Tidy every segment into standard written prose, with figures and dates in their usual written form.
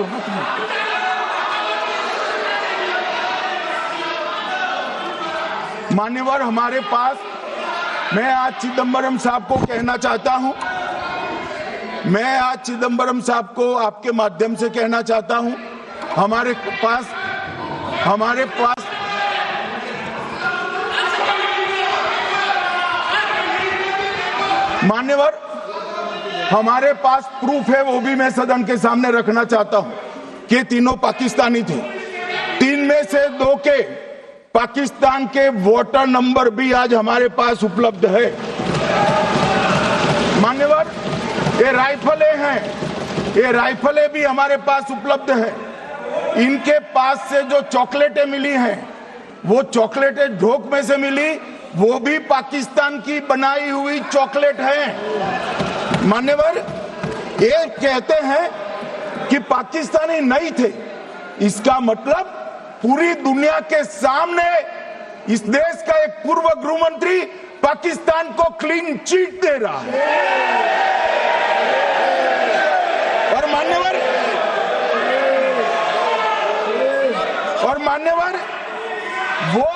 दो ना तुम। मान्यवर, हमारे पास, मैं आज चिदंबरम साहब को कहना चाहता हूं, मैं आज चिदंबरम साहब को आपके माध्यम से कहना चाहता हूं, हमारे पास मान्यवर, हमारे पास प्रूफ है, वो भी मैं सदन के सामने रखना चाहता हूं कि तीनों पाकिस्तानी थे। 3 में से 2 के पाकिस्तान के वोटर नंबर भी आज हमारे पास उपलब्ध है। मान्यवर, ये राइफलें हैं, ये राइफलें भी हमारे पास उपलब्ध है। इनके पास से जो चॉकलेटें मिली हैं, वो चॉकलेटें ढोक में से मिली, वो भी पाकिस्तान की बनाई हुई चॉकलेट है। मान्यवर, ये कहते हैं कि पाकिस्तानी नहीं थे, इसका मतलब पूरी दुनिया के सामने इस देश का एक पूर्व गृह मंत्री पाकिस्तान को क्लीन चिट दे रहा है। और मान्यवर, वो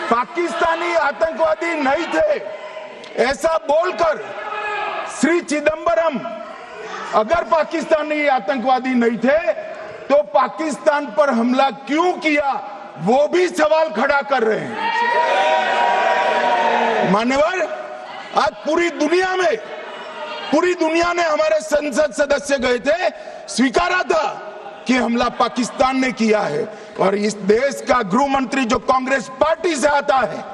पाकिस्तानी आतंकवादी नहीं थे ऐसा बोलकर श्री चिदंबरम अगर पाकिस्तानी आतंकवादी नहीं थे तो पाकिस्तान पर हमला क्यों किया, वो भी सवाल खड़ा कर रहे हैं। मान्यवर, आज पूरी दुनिया ने हमारे संसद सदस्य गए थे, स्वीकारा था कि हमला पाकिस्तान ने किया है। और इस देश का गृह मंत्री जो कांग्रेस पार्टी से आता है,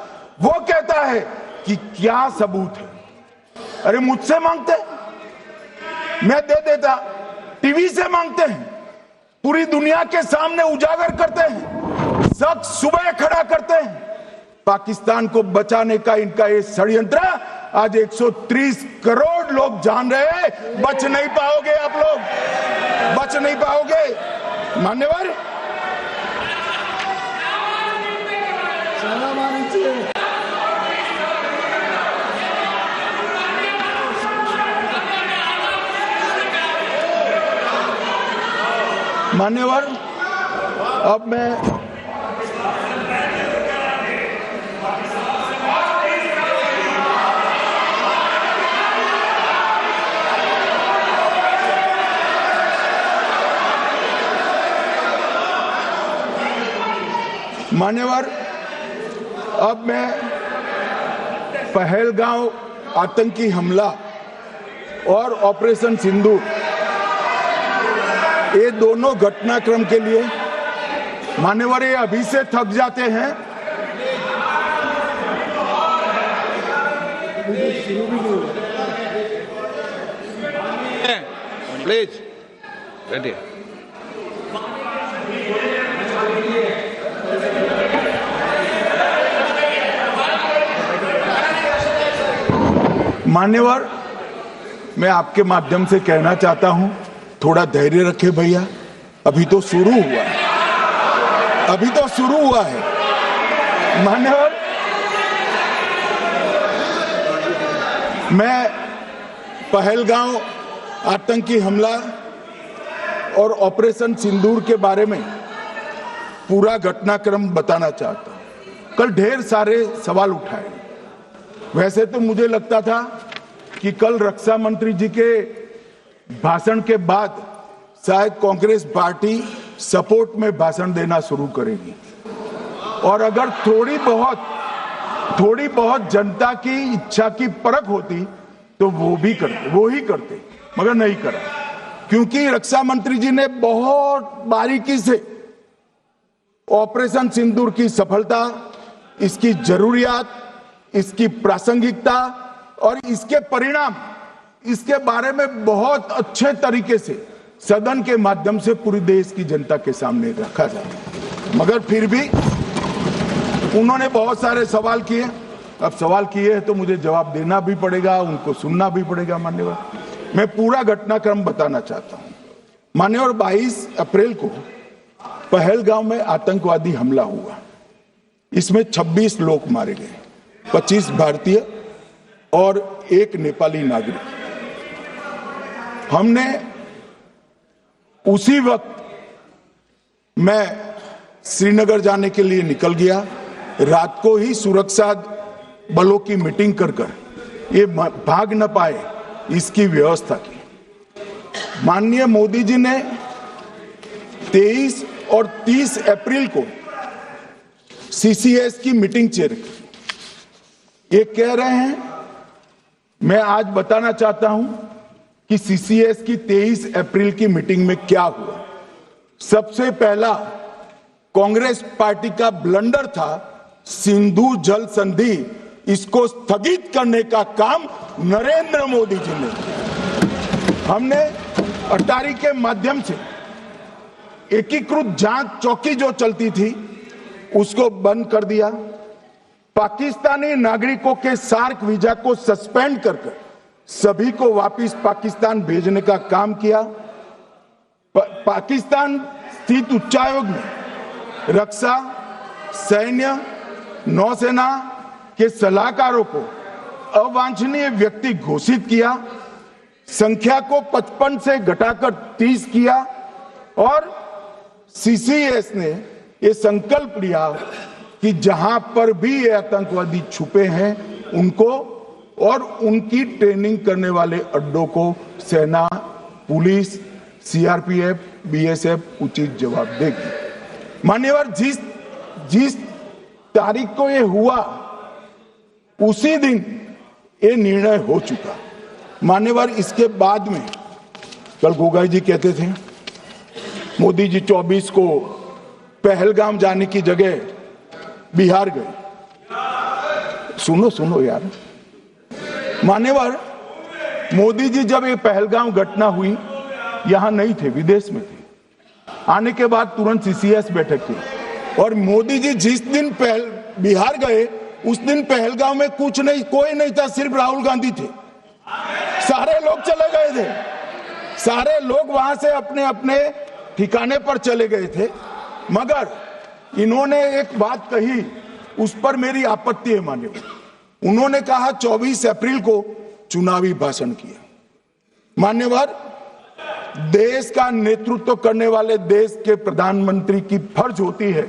वो कहता है कि क्या सबूत है। अरे मुझसे मांगते, मैं दे देता, टीवी से मांगते हैं, पूरी दुनिया के सामने उजागर करते हैं, सच सुबह खड़ा करते हैं। पाकिस्तान को बचाने का इनका ये षड्यंत्र आज 130 करोड़ लोग जान रहे हैं। बच नहीं पाओगे आप लोग, बच नहीं पाओगे। मान्यवर, मान्यवर, अब मैं पहलगांव आतंकी हमला और ऑपरेशन सिंदूर, ये दोनों घटनाक्रम के लिए मान्यवर ये अभी से थक जाते हैं। Please ready. मान्यवर, मैं आपके माध्यम से कहना चाहता हूं, थोड़ा धैर्य रखे भैया, अभी तो शुरू हुआ है, अभी तो शुरू हुआ है। मान्यवर, मैं पहलगांव आतंकी हमला और ऑपरेशन सिंदूर के बारे में पूरा घटनाक्रम बताना चाहता हूं। कल ढेर सारे सवाल उठाए। वैसे तो मुझे लगता था कि कल रक्षा मंत्री जी के भाषण के बाद शायद कांग्रेस पार्टी सपोर्ट में भाषण देना शुरू करेगी और अगर थोड़ी बहुत जनता की इच्छा की परख होती तो वो ही करते, मगर नहीं करा, क्योंकि रक्षा मंत्री जी ने बहुत बारीकी से ऑपरेशन सिंदूर की सफलता, इसकी जरूरियात, इसकी प्रासंगिकता और इसके परिणाम, इसके बारे में बहुत अच्छे तरीके से सदन के माध्यम से पूरी देश की जनता के सामने रखा जाए। मगर फिर भी उन्होंने बहुत सारे सवाल किए। अब सवाल किए हैं तो मुझे जवाब देना भी पड़ेगा, उनको सुनना भी पड़ेगा। मान्यवर, मैं पूरा घटनाक्रम बताना चाहता हूं। मान्यवर, 22 अप्रैल को पहलगांव में आतंकवादी हमला हुआ। इसमें 26 लोग मारे गए, 25 भारतीय और 1 नेपाली नागरिक। हमने उसी वक्त मैं श्रीनगर जाने के लिए निकल गया। रात को ही सुरक्षा बलों की मीटिंग कर ये भाग न पाए इसकी व्यवस्था की। माननीय मोदी जी ने 23 और 30 अप्रैल को सीसीएस की मीटिंग चेयर की। ये कह रहे हैं, मैं आज बताना चाहता हूं कि सीसीएस की 23 अप्रैल की मीटिंग में क्या हुआ। सबसे पहला कांग्रेस पार्टी का ब्लंडर था सिंधु जल संधि, इसको स्थगित करने का काम नरेंद्र मोदी जी ने किया। हमने अटारी के माध्यम से एकीकृत जांच चौकी जो चलती थी उसको बंद कर दिया। पाकिस्तानी नागरिकों के सार्क वीजा को सस्पेंड कर सभी को वापस पाकिस्तान भेजने का काम किया। पाकिस्तान स्थित उच्चायोग ने रक्षा, सैन्य, नौसेना के सलाहकारों को अवांछनीय व्यक्ति घोषित किया, संख्या को 55 से घटाकर 30 किया और सीसीएस ने ये संकल्प लिया कि जहां पर भी ये आतंकवादी छुपे हैं उनको और उनकी ट्रेनिंग करने वाले अड्डों को सेना, पुलिस, सीआरपीएफ, बीएसएफ उचित जवाब देगी। मान्यवर, जिस तारीख को ये हुआ उसी दिन ये निर्णय हो चुका। मान्यवर, इसके बाद में कल गोगाई जी कहते थे मोदी जी 24 को पहलगाम जाने की जगह बिहार गए। सुनो यार, मान्यवर, मोदी जी जब ये पहलगाम घटना हुई यहां नहीं थे, विदेश में थे। आने के बाद तुरंत सीसीएस बैठक की और मोदी जी जिस दिन बिहार गए उस दिन पहलगाम में कुछ नहीं, कोई नहीं था, सिर्फ राहुल गांधी थे। सारे लोग चले गए थे, सारे लोग वहां से अपने अपने ठिकाने पर चले गए थे। मगर इन्होंने एक बात कही, उस पर मेरी आपत्ति है। मान्यवर, उन्होंने कहा 24 अप्रैल को चुनावी भाषण किया। मान्यवर, देश का नेतृत्व करने वाले देश के प्रधानमंत्री की फर्ज होती है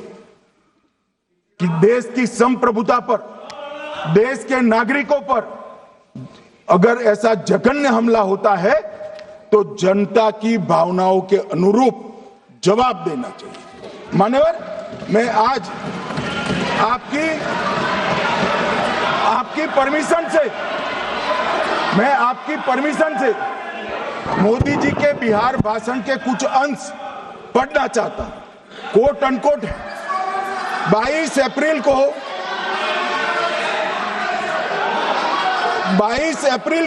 कि देश की संप्रभुता पर, देश के नागरिकों पर अगर ऐसा जघन्य हमला होता है तो जनता की भावनाओं के अनुरूप जवाब देना चाहिए। मान्यवर, मैं आज आपकी परमिशन से मोदी जी के बिहार भाषण के कुछ अंश पढ़ना चाहता हूं। कोट अनकोट है। 22 अप्रैल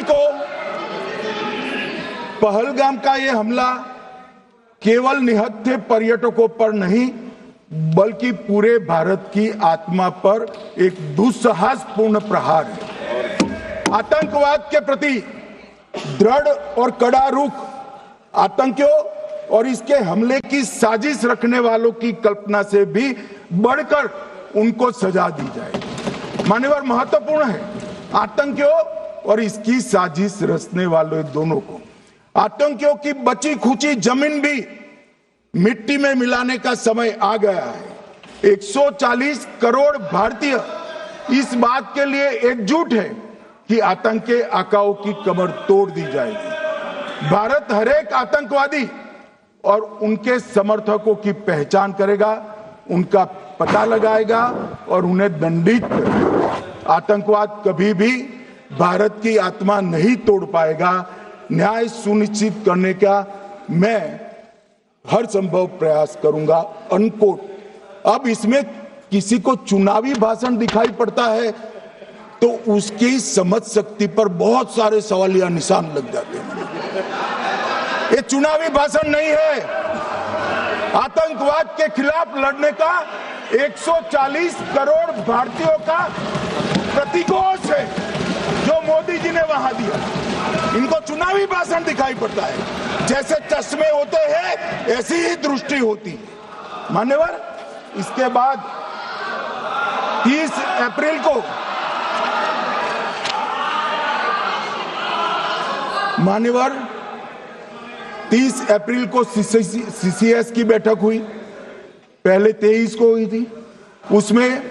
को पहलगाम का यह हमला केवल निहत्थे पर्यटकों पर नहीं बल्कि पूरे भारत की आत्मा पर एक दुस्साहसपूर्ण प्रहार है। आतंकवाद के प्रति दृढ़ और कड़ा रुख, आतंकियों और इसके हमले की साजिश रखने वालों की कल्पना से भी बढ़कर उनको सजा दी जाए। मान्यवर, महत्वपूर्ण है आतंकियों और इसकी साजिश रचने वालों दोनों को। आतंकियों की बची खुची जमीन भी मिट्टी में मिलाने का समय आ गया है। 140 करोड़ भारतीय इस बात के लिए एकजुट है कि आतंक के आकाओं की कमर तोड़ दी जाएगी। भारत हरेक आतंकवादी और उनके समर्थकों की पहचान करेगा, उनका पता लगाएगा और उन्हें दंडित करेगा। आतंकवाद कभी भी भारत की आत्मा नहीं तोड़ पाएगा। न्याय सुनिश्चित करने का मैं हर संभव प्रयास करूंगा। अनकोट। अब इसमें किसी को चुनावी भाषण दिखाई पड़ता है तो उसकी समझ शक्ति पर बहुत सारे सवालिया निशान लग जाते हैं। ये चुनावी भाषण नहीं है, आतंकवाद के खिलाफ लड़ने का 140 करोड़ भारतीयों का प्रतिघोष है जो मोदी जी ने वहां दिया। इनको चुनावी भाषण दिखाई पड़ता है। जैसे चश्मे होते हैं ऐसी ही दृष्टि होती है। मान्यवर, इसके बाद 30 अप्रैल को मान्यवर 30 अप्रैल को सीसीएस की बैठक हुई, पहले 23 को हुई थी। उसमें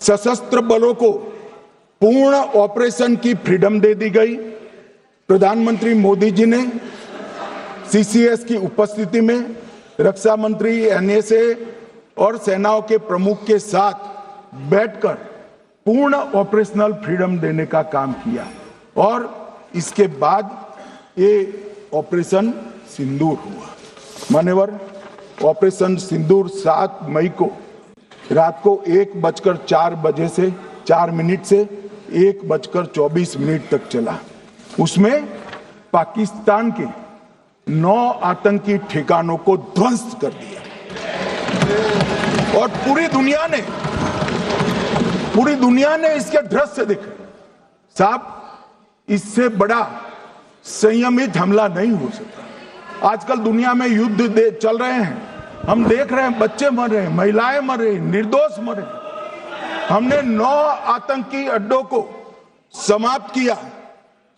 सशस्त्र बलों को पूर्ण ऑपरेशन की फ्रीडम दे दी गई। प्रधानमंत्री मोदी जी ने सीसीएस की उपस्थिति में रक्षा मंत्री, एनएसए और सेनाओं के प्रमुख के साथ बैठकर पूर्ण ऑपरेशनल फ्रीडम देने का काम किया और इसके बाद ये ऑपरेशन सिंदूर हुआ। मान्यवर, ऑपरेशन सिंदूर 7 मई को रात को 1:04 से 4 मिनट से 1:24 तक चला। उसमें पाकिस्तान के 9 आतंकी ठिकानों को ध्वस्त कर दिया और पूरी दुनिया ने इसके दृश्य देखे। साहब, इससे बड़ा संयमित हमला नहीं हो सकता। आजकल दुनिया में युद्ध चल रहे हैं, हम देख रहे हैं, बच्चे मर रहे हैं, महिलाएं मर रही, निर्दोष मर रहे। हमने 9 आतंकी अड्डों को समाप्त किया,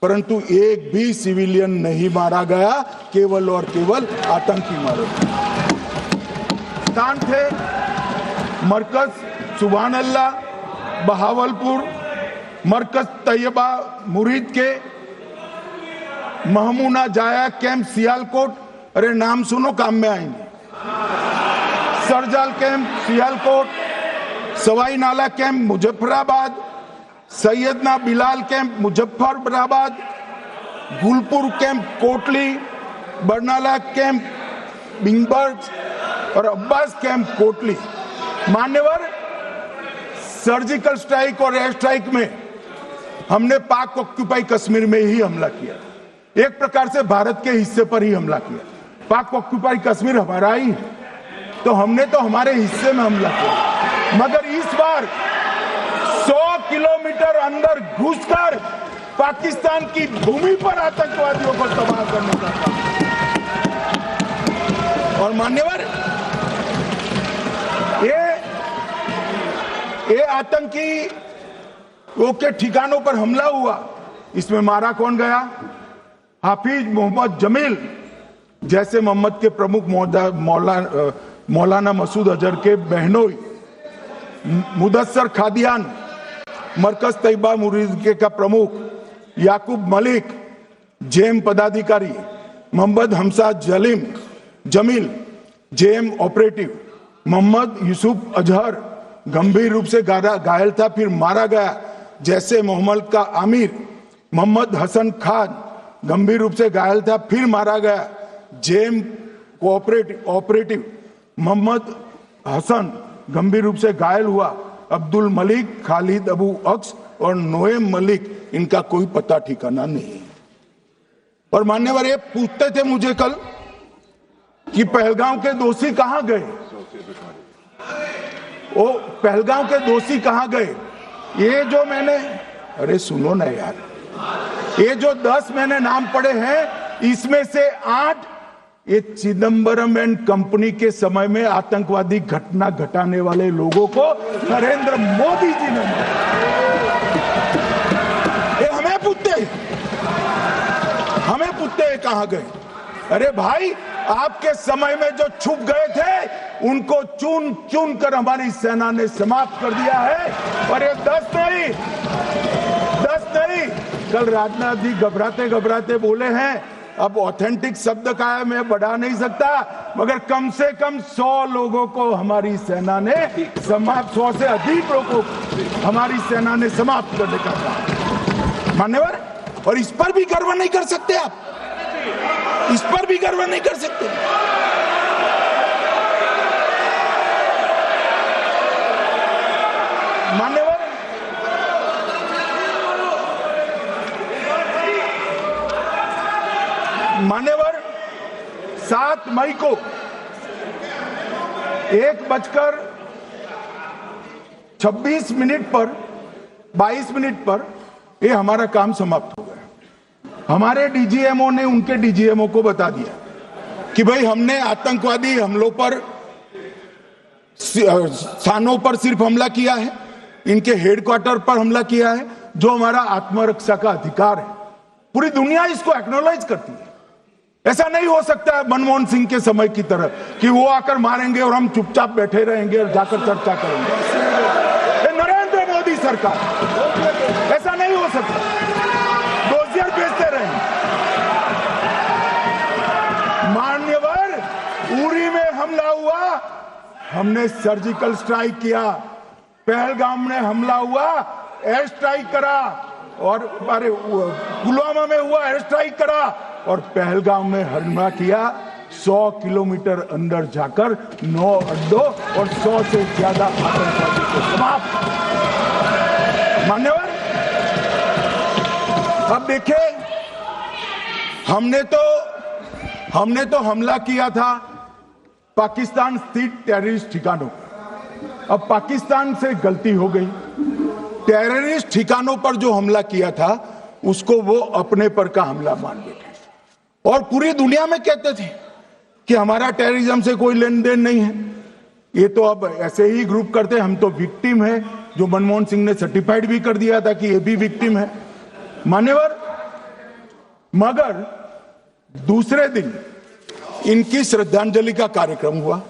परंतु एक भी सिविलियन नहीं मारा गया, केवल और केवल आतंकी मारे। स्थान थे मरकज सुभान अल्लाह बहावलपुर, मरकज तैयबा मुरीद के, महमूना जाया कैंप सियालकोट, अरे नाम सुनो काम में आएंगे, सरजाल camp Sialkot, Sawai Nala camp Muzaffarabad, Syedna Bilal camp Muzaffarabad, Gulpur camp Kotli, Barnala camp बिंगबर्ग और अब्बास कैंप कोटली। मान्यवर, सर्जिकल स्ट्राइक और एयर स्ट्राइक में हमने पाक ऑक्यूपाई कश्मीर में ही हमला किया, एक प्रकार से भारत के हिस्से पर ही हमला किया। पाक ऑक्यूपाई कश्मीर हमारा ही है, तो हमने तो हमारे हिस्से में हमला किया, मगर इस बार 100 किलोमीटर अंदर घुसकर पाकिस्तान की भूमि पर आतंकवादियों को तबाह करने का काम। और मान्यवर, ये आतंकी के ठिकानों पर हमला हुआ, इसमें मारा कौन गया? हाफिज मोहम्मद जमील जैसे मोहम्मद के प्रमुख मौलाना मसूद अजहर के बहनोई, मुदस्सर खादियान, मरकज तैयबा मुरीद का प्रमुख याकूब मलिक, जेएम पदाधिकारी मोहम्मद हमसा जमील, जेएम ऑपरेटिव मोहम्मद यूसुफ अजहर गंभीर रूप से घायल था, फिर मारा गया। जैसे मोहम्मद का आमिर मोहम्मद हसन खान गंभीर रूप से घायल था, फिर मारा गया। जेएम ऑपरेटिव मोहम्मद हसन गंभीर रूप से घायल हुआ। अब्दुल मलिक, खालिद अबू अक्स और नोएम मलिक, इनका कोई पता ठिकाना नहीं। और मान्यवर, ये पूछते थे मुझे कल कि पहलगांव के दोषी कहां गए, वो पहलगांव के दोषी कहां गए? ये जो मैंने, अरे सुनो ना यार, ये जो 10 मैंने नाम पढ़े हैं, इसमें से 8 ये चिदंबरम एंड कंपनी के समय में आतंकवादी घटना घटाने वाले लोगों को नरेंद्र मोदी जी ने मारा। ये हमें पूछते कहां गए? अरे भाई, आपके समय में जो छुप गए थे उनको चुन चुन कर हमारी सेना ने समाप्त कर दिया है। और ये 10 नहीं, कल राजनाथ जी घबराते बोले हैं, अब ऑथेंटिक शब्द का है, मैं बढ़ा नहीं सकता, मगर कम से कम 100 लोगों को हमारी सेना ने समाप्त, 100 से अधिक लोगों को हमारी सेना ने समाप्त करने का कहा। मान्यवर, और इस पर भी गर्व नहीं कर सकते आप, इस पर भी गर्व नहीं कर सकते। मान्यवर, 7 मई को 1:26 पर 22 मिनट पर ये हमारा काम समाप्त हो गया। हमारे डीजीएमओ ने उनके डीजीएमओ को बता दिया कि भाई, हमने आतंकवादी हमलों पर स्थानों पर सिर्फ हमला किया है, इनके हेडक्वार्टर पर हमला किया है, जो हमारा आत्मरक्षा का अधिकार है। पूरी दुनिया इसको एक्नॉलेज करती है। ऐसा नहीं हो सकता है मनमोहन सिंह के समय की तरह कि वो आकर मारेंगे और हम चुपचाप बैठे रहेंगे और जाकर चर्चा करेंगे। ये नरेंद्र मोदी सरकार, ऐसा नहीं हो सकता। डोजियर बेचते रहेंगे। मान्यवर, उरी में हमला हुआ, हमने सर्जिकल स्ट्राइक किया। पहलगाम में हमला हुआ, एयर स्ट्राइक करा, और अरे पुलवामा में हुआ, एयर स्ट्राइक करा, और पहलगाम में हमला किया। 100 किलोमीटर अंदर जाकर 9 अड्डों और 100 से ज्यादा आतंकवादी को समाप्त। मान्यवर, अब देखिए, हमने तो हमला किया था पाकिस्तान स्थित टेररिस्ट ठिकानों पर। अब पाकिस्तान से गलती हो गई। टेररिस्ट ठिकानों पर जो हमला किया था उसको वो अपने पर का हमला मान बैठे, और पूरी दुनिया में कहते थे कि हमारा टेररिज्म से कोई लेन देन नहीं है। ये तो अब ऐसे ही ग्रुप करते, हम तो विक्टिम है, जो मनमोहन सिंह ने सर्टिफाइड भी कर दिया था कि ये भी विक्टिम है। मान्यवर, मगर दूसरे दिन इनकी श्रद्धांजलि का कार्यक्रम हुआ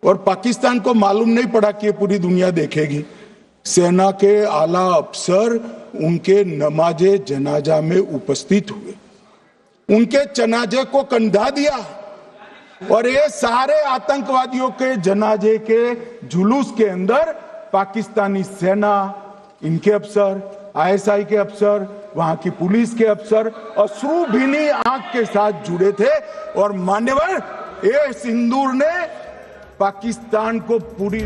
और पाकिस्तान को मालूम नहीं पड़ा कि ये पूरी दुनिया देखेगी। सेना के आला अफसर उनके नमाजे जनाजा में उपस्थित हुए, उनके जनाजे को कंधा दिया, और ये सारे आतंकवादियों के जनाजे के जुलूस के अंदर पाकिस्तानी सेना, इनके अफसर, आईएसआई के अफसर, वहां की पुलिस के अफसर अश्रुभीनी आंख के साथ जुड़े थे। और मान्यवर, ये सिंदूर ने पाकिस्तान को पूरी